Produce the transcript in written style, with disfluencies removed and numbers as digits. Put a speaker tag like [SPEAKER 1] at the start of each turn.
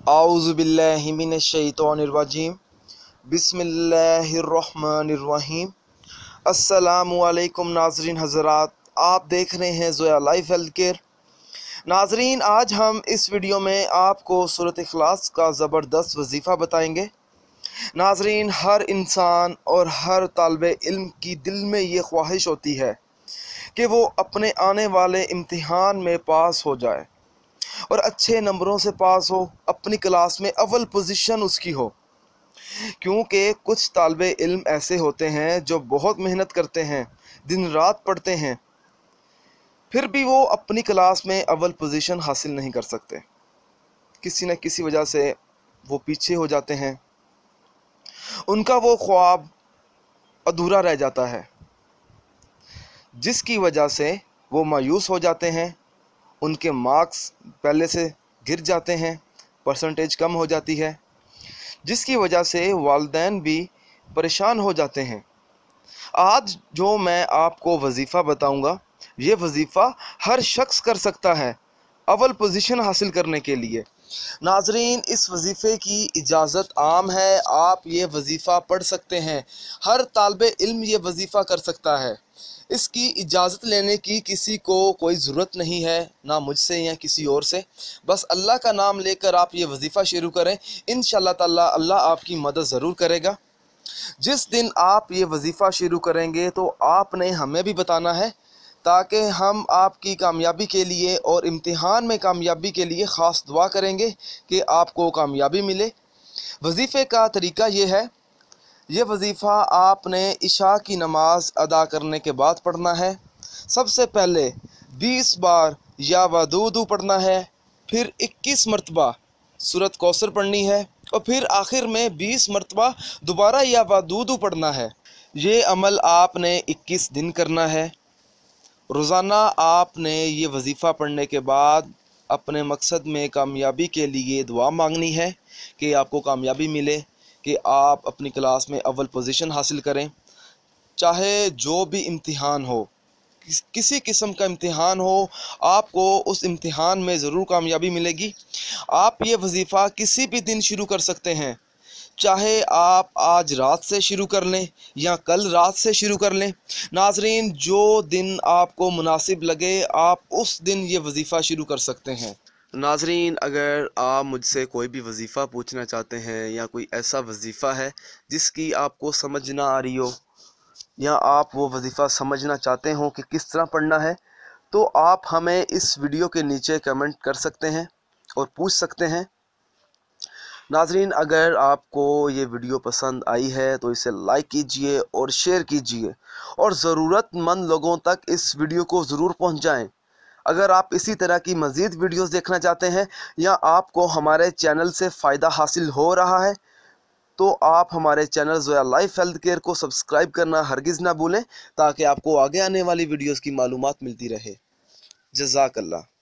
[SPEAKER 1] आऊज़ुबिल्लाहि मिनश्शैतानिर्रजीम बिस्मिल्लाहिर्रहमानिर्रहीम। अस्सलामु अलैकुम नाज़रीन हज़रात, आप देख रहे हैं ज़ोया लाइफ हेल्थ केयर। नाज़रीन, आज हम इस वीडियो में आपको सूरत इखलास का ज़बरदस्त वजीफ़ा बताएंगे। नाज़रीन, हर इंसान और हर तालिब इल्म की दिल में ये ख्वाहिश होती है कि वो अपने आने वाले इम्तिहान में पास हो जाए और अच्छे नंबरों से पास हो, अपनी क्लास में अव्वल पोजीशन उसकी हो। क्योंकि कुछ तालिबे इल्म ऐसे होते हैं जो बहुत मेहनत करते हैं, दिन रात पढ़ते हैं, फिर भी वो अपनी क्लास में अव्वल पोजीशन हासिल नहीं कर सकते। किसी न किसी वजह से वो पीछे हो जाते हैं, उनका वो ख्वाब अधूरा रह जाता है, जिसकी वजह से वो मायूस हो जाते हैं। उनके मार्क्स पहले से गिर जाते हैं, परसेंटेज कम हो जाती है, जिसकी वजह से वालिदैन भी परेशान हो जाते हैं। आज जो मैं आपको वजीफ़ा बताऊंगा, ये वजीफ़ा हर शख्स कर सकता है अव्वल पोजीशन हासिल करने के लिए। नाजरीन, इस वजीफ़े की इजाज़त आम है, आप ये वजीफ़ा पढ़ सकते हैं। हर तालिबे इल्म ये वजीफ़ा कर सकता है। इसकी इजाज़त लेने की किसी को कोई ज़रूरत नहीं है, ना मुझसे या किसी और से। बस अल्लाह का नाम लेकर आप ये वजीफ़ा शुरू करें, इंशाअल्लाह ताला अल्लाह आपकी मदद ज़रूर करेगा। जिस दिन आप ये वजीफ़ा शुरू करेंगे तो आपने हमें भी बताना है, ताकि हम आपकी कामयाबी के लिए और इम्तिहान में कामयाबी के लिए ख़ास दुआ करेंगे कि आपको कामयाबी मिले। वजीफ़े का तरीका ये है, ये वजीफ़ा आपने इशा की नमाज अदा करने के बाद पढ़ना है। सबसे पहले 20 बार या वदूदू पढ़ना है, फिर 21 मरतबा सूरत कौसर पढ़नी है, और फिर आखिर में 20 मरतबा दोबारा या वदूदू पढ़ना है। ये अमल आपने 21 दिन करना है। रोज़ाना आपने ये वजीफ़ा पढ़ने के बाद अपने मकसद में कामयाबी के लिए दुआ मांगनी है कि आपको कामयाबी मिले, कि आप अपनी क्लास में अव्वल पोजीशन हासिल करें। चाहे जो भी इम्तिहान हो, किसी किस्म का इम्तिहान हो, आपको उस इम्तिहान में ज़रूर कामयाबी मिलेगी। आप ये वजीफ़ा किसी भी दिन शुरू कर सकते हैं, चाहे आप आज रात से शुरू कर लें या कल रात से शुरू कर लें। नाजरीन, जो दिन आपको मुनासिब लगे, आप उस दिन ये वजीफ़ा शुरू कर सकते हैं। नाजरीन, अगर आप मुझसे कोई भी वजीफ़ा पूछना चाहते हैं या कोई ऐसा वजीफ़ा है जिसकी आपको समझ ना आ रही हो, या आप वो वजीफ़ा समझना चाहते हो कि किस तरह पढ़ना है, तो आप हमें इस वीडियो के नीचे कमेंट कर सकते हैं और पूछ सकते हैं। नाजरीन, अगर आपको ये वीडियो पसंद आई है तो इसे लाइक कीजिए और शेयर कीजिए, और ज़रूरतमंद लोगों तक इस वीडियो को ज़रूर पहुंचाएं। अगर आप इसी तरह की मज़ीद वीडियोस देखना चाहते हैं, या आपको हमारे चैनल से फ़ायदा हासिल हो रहा है, तो आप हमारे channel Zoya life health care को सब्सक्राइब करना हरगिज़ ना भूलें, ताकि आपको आगे आने वाली वीडियोस की मालूमात मिलती रहे। जज़ाकल्लाह।